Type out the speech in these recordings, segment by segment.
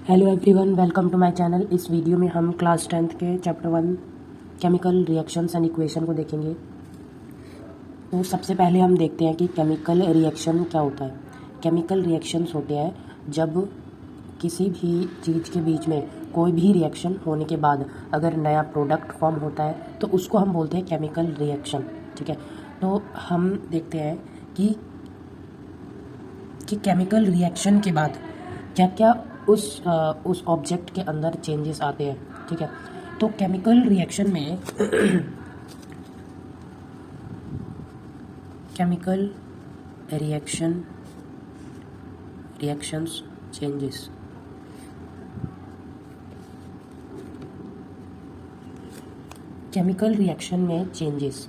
Hello everyone, welcome to my channel. इस video में हम क्लास 10th के chapter 1 chemical reactions and equation को देखेंगे। तो सबसे पहले हम देखते हैं कि केमिकल रिएक्शन क्या होता है। केमिकल रिएक्शंस होते हैं जब किसी भी चीज़ के बीच में कोई भी रिएक्शन होने के बाद अगर नया प्रोडक्ट फॉर्म होता है तो उसको हम बोलते हैं केमिकल रिएक्शन। ठीक है, तो हम देखते हैं कि केमिकल रिएक्शन के बाद क्या क्या उस ऑब्जेक्ट के अंदर चेंजेस आते हैं। ठीक है, तो केमिकल रिएक्शन में chemical reactions changes. Chemical reaction में चेंजेस,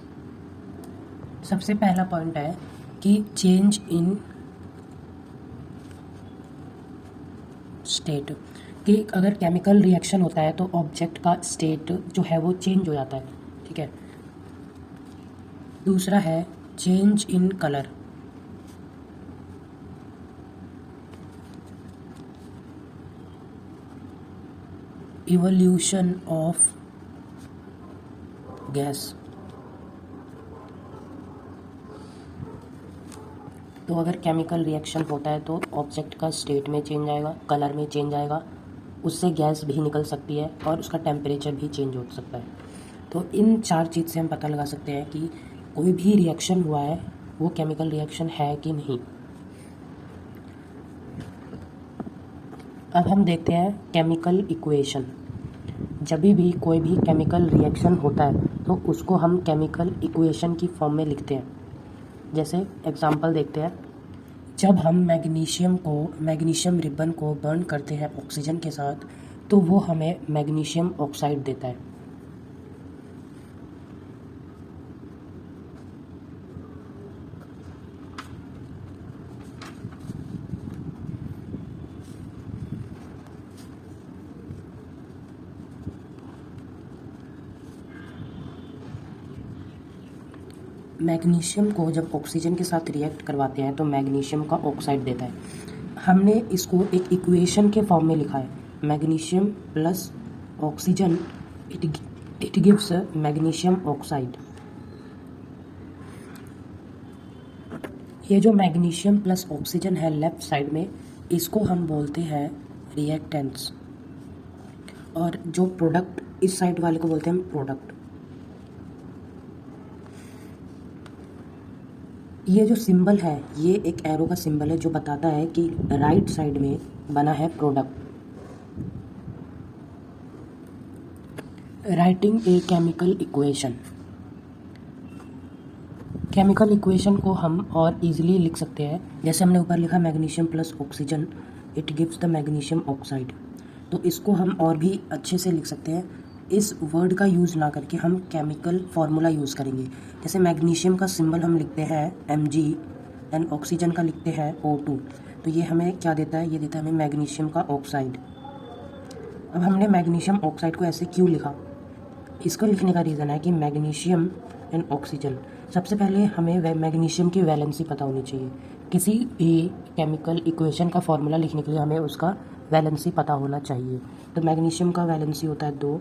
सबसे पहला पॉइंट है कि चेंज इन स्टेट, कि अगर केमिकल रिएक्शन होता है तो ऑब्जेक्ट का स्टेट जो है वो चेंज हो जाता है। ठीक है, दूसरा है change in colour. Evolution of gas, तो अगर केमिकल रिएक्शन होता है तो ऑब्जेक्ट का स्टेट में चेंज आएगा, कलर में चेंज आएगा, उससे गैस भी निकल सकती है और उसका टेम्परेचर भी चेंज हो सकता है। तो इन चार चीज़ से हम पता लगा सकते हैं कि कोई भी रिएक्शन हुआ है वो केमिकल रिएक्शन है कि नहीं। अब हम देखते हैं केमिकल इक्वेशन। जब भी कोई भी केमिकल रिएक्शन होता है तो उसको हम केमिकल इक्वेशन की फॉर्म में लिखते हैं। जैसे एग्जांपल देखते हैं, जब हम मैग्नीशियम रिबन को बर्न करते हैं ऑक्सीजन के साथ तो वो हमें मैग्नीशियम ऑक्साइड देता है। मैग्नीशियम को जब ऑक्सीजन के साथ रिएक्ट करवाते हैं तो मैग्नीशियम का ऑक्साइड देता है। हमने इसको एक इक्वेशन के फॉर्म में लिखा है, magnesium plus oxygen it gives magnesium oxide. ये जो मैग्नीशियम प्लस ऑक्सीजन है लेफ्ट साइड में, इसको हम बोलते हैं रिएक्टेंट्स, और जो प्रोडक्ट इस साइड वाले को बोलते हैं हम प्रोडक्ट। ये जो सिंबल है ये एक एरो का सिंबल है जो बताता है कि राइट साइड में बना है product. Writing a chemical equation, chemical equation को हम और इजीली लिख सकते हैं। जैसे हमने ऊपर लिखा magnesium plus oxygen it gives the magnesium oxide, तो इसको हम और भी अच्छे से लिख सकते हैं। इस वर्ड का यूज़ ना करके हम केमिकल फार्मूला यूज़ करेंगे। जैसे मैग्नीशियम का सिंबल हम लिखते हैं Mg एंड ऑक्सीजन का लिखते हैं O2, तो ये हमें क्या देता है, ये देता है हमें मैग्नीशियम का ऑक्साइड। अब हमने मैग्नीशियम ऑक्साइड को ऐसे क्यों लिखा, इसको लिखने का रीज़न है कि मैग्नीशियम एंड ऑक्सीजन, सबसे पहले हमें मैग्नीशियम की वैलेंसी पता होनी चाहिए। किसी भी केमिकल इक्वेशन का फार्मूला लिखने के लिए हमें उसका वैलेंसी पता होना चाहिए। तो मैग्नीशियम का वैलेंसी होता है 2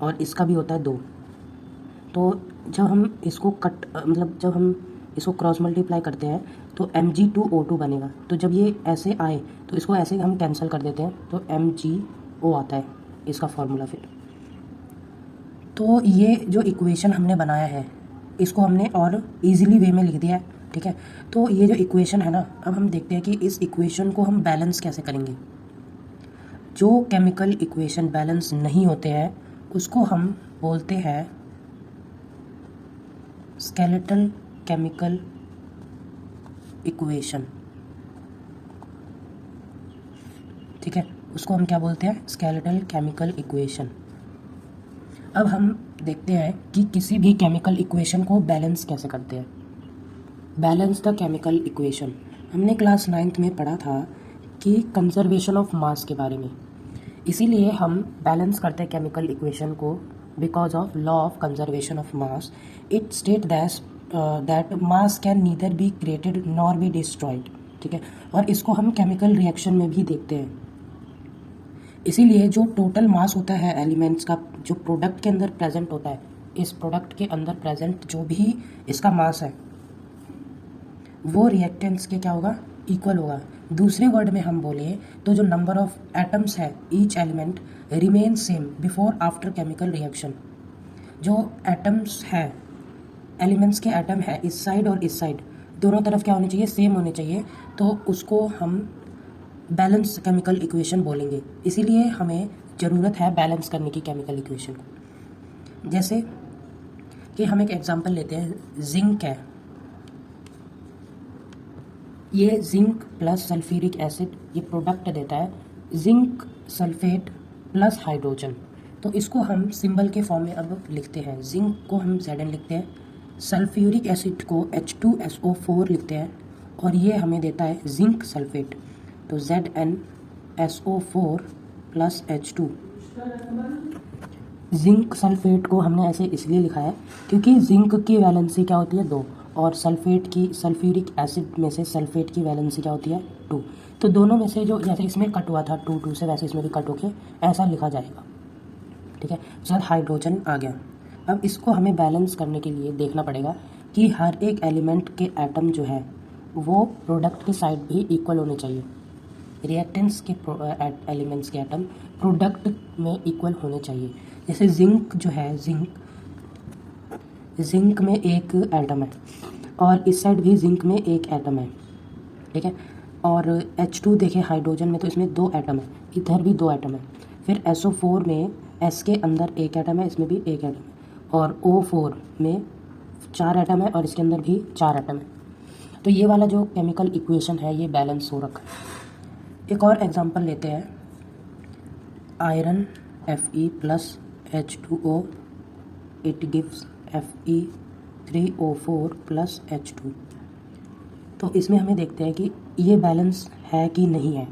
और इसका भी होता है 2। तो जब हम इसको जब हम इसको क्रॉस मल्टीप्लाई करते हैं तो Mg2O2 बनेगा। तो जब ये ऐसे आए तो इसको ऐसे हम कैंसिल कर देते हैं, तो MgO आता है इसका फार्मूला फिर। तो ये जो इक्वेशन हमने बनाया है इसको हमने और इजीली वे में लिख दिया है। ठीक है, तो ये जो इक्वेशन है ना, अब हम देखते हैं कि इस इक्वेशन को हम बैलेंस कैसे करेंगे। जो केमिकल इक्वेशन बैलेंस नहीं होते हैं उसको हम बोलते हैं स्केलेटल केमिकल इक्वेशन। ठीक है, उसको हम क्या बोलते हैं, स्केलेटल केमिकल इक्वेशन। अब हम देखते हैं कि किसी भी केमिकल इक्वेशन को बैलेंस कैसे करते हैं। बैलेंस द केमिकल इक्वेशन, हमने क्लास 9th में पढ़ा था कि कंजर्वेशन ऑफ मास के बारे में, इसीलिए हम बैलेंस करते हैं केमिकल इक्वेशन को because of law of conservation of mass. It state that mass can neither be created nor be destroyed. ठीक है। और इसको हम केमिकल रिएक्शन में भी देखते हैं। इसीलिए जो टोटल मास होता है एलिमेंट्स का, जो प्रोडक्ट के अंदर प्रेजेंट होता है, इस प्रोडक्ट के अंदर प्रेजेंट जो भी इसका मास है वो रिएक्टेंट्स के क्या होगा, इक्वल होगा। दूसरे वर्ड में हम बोले तो जो नंबर ऑफ एटम्स है each element remain same before after chemical reaction. जो एटम्स है, एलिमेंट्स के एटम है इस साइड और इस साइड, दोनों तरफ क्या होने चाहिए, सेम होने चाहिए। तो उसको हम बैलेंस केमिकल इक्वेशन बोलेंगे। इसीलिए हमें ज़रूरत है बैलेंस करने की केमिकल इक्वेशन को। जैसे कि हम एक एग्जांपल लेते हैं, जिंक है, ये जिंक प्लस सल्फ्यूरिक एसिड ये प्रोडक्ट देता है, जिंक सल्फेट प्लस हाइड्रोजन। तो इसको हम सिंबल के फॉर्म में अब लिखते हैं। जिंक को हम Zn लिखते हैं, सल्फ्यूरिक एसिड को H2SO4 लिखते हैं, और ये हमें देता है जिंक सल्फेट, तो ZnSO4 plus H2। Zinc sulphate को हमने ऐसे इसलिए लिखा है क्योंकि जिंक की वैलेंसी क्या होती है 2, और सल्फेट की, सल्फ्यूरिक एसिड में से सल्फेट की वैलेंसी क्या होती है 2। तो दोनों में से जो, जैसे इसमें कट हुआ था 2 से, वैसे इसमें भी कट होके ऐसा लिखा जाएगा, ठीक है। साथ हाइड्रोजन आ गया। अब इसको हमें बैलेंस करने के लिए देखना पड़ेगा कि हर एक एलिमेंट के एटम जो है वो प्रोडक्ट के साइड भी इक्वल होने चाहिए। रिएक्टेंट्स के एलिमेंट्स के एटम प्रोडक्ट में इक्वल होने चाहिए। जैसे जिंक जो है, जिंक में एक एटम है और इस साइड भी जिंक में एक एटम है, ठीक है। और H2 देखें हाइड्रोजन में, तो इसमें 2 एटम है, इधर भी 2 एटम है। फिर SO4 में S के अंदर एक एटम है, इसमें भी एक एटम है, और O4 में 4 एटम है और इसके अंदर भी 4 एटम है। तो ये वाला जो केमिकल इक्वेशन है ये बैलेंस हो रखा है। एक और एग्जांपल लेते हैं, iron Fe plus H2O, it gives Fe3O4 plus H2। तो इसमें हमें देखते हैं कि ये बैलेंस है कि नहीं है।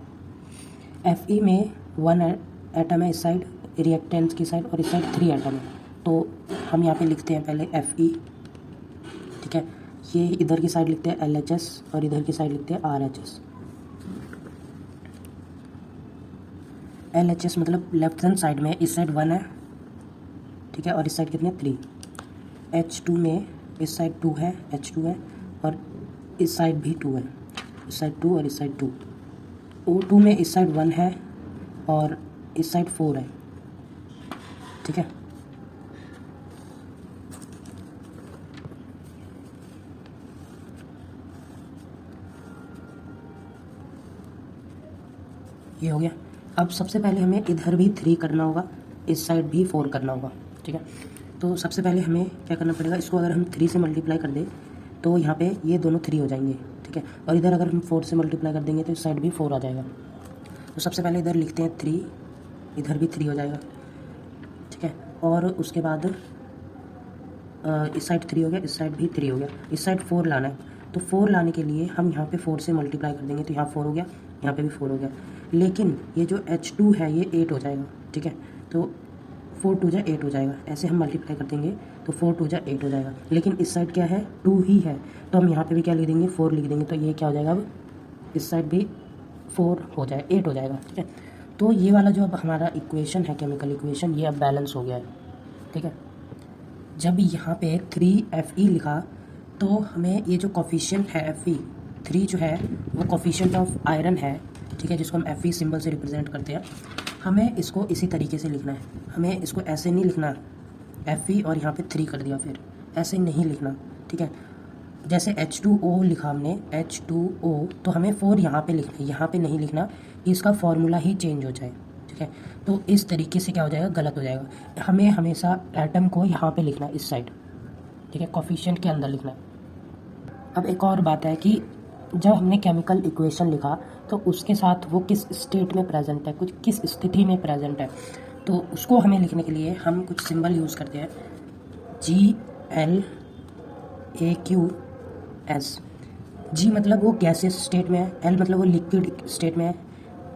Fe में 1 एटम है इस साइड, रिएक्टेंट्स की साइड, और इस साइड 3 एटम है। तो हम यहाँ पे लिखते हैं पहले Fe, ठीक है। ये इधर की साइड लिखते हैं LHS और इधर की साइड लिखते हैं RHS। LHS मतलब लेफ्ट हैंड साइड में, इस साइड 1 है, ठीक है, और इस साइड कितने 3। H2 में इस साइड 2 है, H2 है, और इस साइड भी 2 है, इस साइड 2 और इस साइड 2। O2 में इस साइड 1 है और इस साइड 4 है, ठीक है। ये हो गया। अब सबसे पहले हमें इधर भी 3 करना होगा, इस साइड भी 4 करना होगा, ठीक है। तो सबसे पहले हमें क्या करना पड़ेगा, इसको अगर हम 3 से मल्टीप्लाई कर दें तो यहाँ पे ये दोनों 3 हो जाएंगे, ठीक है। और इधर अगर हम 4 से मल्टीप्लाई कर देंगे तो इस साइड भी 4 आ जाएगा। तो सबसे पहले इधर लिखते हैं 3, इधर भी 3 हो जाएगा, ठीक है। और उसके बाद इस साइड 3 हो गया, इस साइड भी 3 हो गया, इस साइड 4 लाना है। तो 4 लाने के लिए हम यहाँ पे 4 से मल्टीप्लाई कर देंगे तो यहाँ 4 हो गया, यहाँ पे भी 4 हो गया। लेकिन ये जो H2 है ये 8 हो जाएगा, ठीक है। तो 4 2 जा 8 हो जाएगा, ऐसे हम मल्टीप्लाई कर देंगे तो 4 2 जा 8 हो जाएगा। लेकिन इस साइड क्या है, 2 ही है, तो हम यहाँ पे भी क्या लिख देंगे, 4 लिख देंगे। तो ये क्या हो जाएगा, अब इस साइड भी 4 हो जाए, 8 हो जाएगा, ठीक है। तो ये वाला जो अब हमारा इक्वेशन है, केमिकल इक्वेशन, ये अब बैलेंस हो गया है, ठीक है। जब यहाँ पे 3Fe लिखा तो हमें ये जो कोफिशिएंट है Fe 3 जो है वो कोफिशिएंट ऑफ आयरन है, ठीक है, जिसको हम Fe सिंबल से रिप्रेजेंट करते हैं। हमें इसको इसी तरीके से लिखना है, हमें इसको ऐसे नहीं लिखना Fe और यहाँ पे 3 कर दिया, फिर ऐसे नहीं लिखना, ठीक है। जैसे H2O लिखा हमने, H2O, तो हमें 4 यहाँ पे लिखना है, यहाँ पे नहीं लिखना, इसका फॉर्मूला ही चेंज हो जाए, ठीक है। तो इस तरीके से क्या हो जाएगा, गलत हो जाएगा। हमें हमेशा एटम को यहाँ पे लिखना है, इस साइड, ठीक है, कोफिशिएंट के अंदर लिखना है। अब एक और बात है कि जब हमने केमिकल इक्वेशन लिखा तो उसके साथ वो किस स्टेट में प्रेजेंट है, कुछ किस स्थिति में प्रेजेंट है, तो उसको हमें लिखने के लिए हम कुछ सिंबल यूज़ करते हैं, GLAQS। G मतलब वो गैसेस स्टेट में है, L मतलब वो लिक्विड स्टेट में है,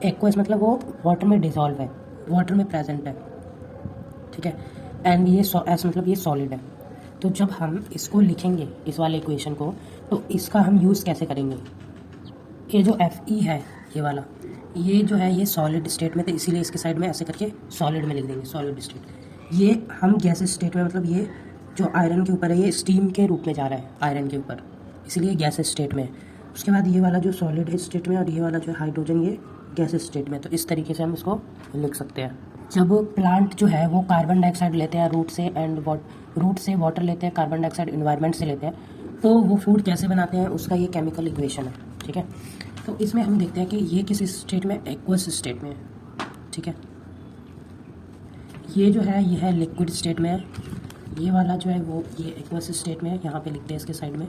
एक्वस मतलब वो वाटर में डिज़ोल्व है, वाटर में प्रेजेंट है, ठीक है। एंड ये S मतलब ये सॉलिड है। तो जब हम इसको लिखेंगे, इस वाले इक्वेशन को, तो इसका हम यूज़ कैसे करेंगे, ये जो FE है ये वाला, ये जो है ये सॉलिड स्टेट में, तो इसीलिए इसके साइड में ऐसे करके सॉलिड में लिख देंगे सॉलिड स्टेट। ये हम गैसेस स्टेट में, मतलब ये जो आयरन के ऊपर है ये स्टीम के रूप में जा रहा है आयरन के ऊपर, इसलिए गैसेस स्टेट में। उसके बाद ये वाला जो सॉलिड स्टेट में और ये वाला जो हाइड्रोजन ये गैसेस स्टेट में। तो इस तरीके से हम इसको लिख सकते हैं। जब प्लांट जो है वो कार्बन डाइऑक्साइड लेते हैं रूट से रूट से वाटर लेते हैं, कार्बन डाइऑक्साइड इन्वायरमेंट से लेते हैं, तो वो फूड कैसे बनाते हैं उसका ये केमिकल इक्वेशन है। ठीक है, तो इसमें हम देखते हैं कि ये किस स्टेट में, एक्वस स्टेट में है। ठीक है, ये जो है ये है लिक्विड स्टेट में है, ये वाला जो है वो ये एक्वस स्टेट में है, यहाँ पे लिखते हैं इसके साइड में।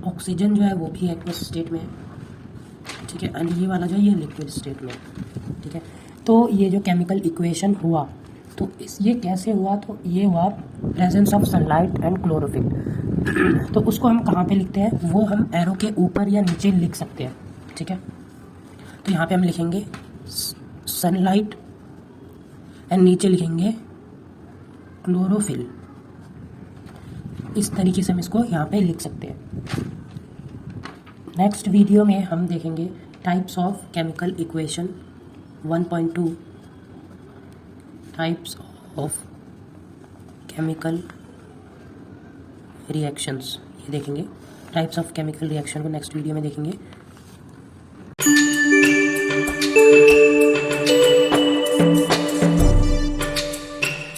ऑक्सीजन जो है वो भी एक्वस स्टेट में है। ठीक है, एंड ये वाला जो है ये लिक्विड स्टेट में है। ठीक है, तो ये जो केमिकल इक्वेशन हुआ, तो ये कैसे हुआ, तो ये हुआ presence of sunlight and chlorophyll. तो उसको हम कहाँ पे लिखते हैं, वो हम एरो के ऊपर या नीचे लिख सकते हैं। ठीक है, तो यहाँ पे हम लिखेंगे सनलाइट एंड नीचे लिखेंगे क्लोरोफिल। इस तरीके से हम इसको यहाँ पे लिख सकते हैं। नेक्स्ट वीडियो में हम देखेंगे types of chemical equation 1.2, types of chemical reactions, ये देखेंगे। टाइप्स ऑफ केमिकल रिएक्शन को नेक्स्ट वीडियो में देखेंगे।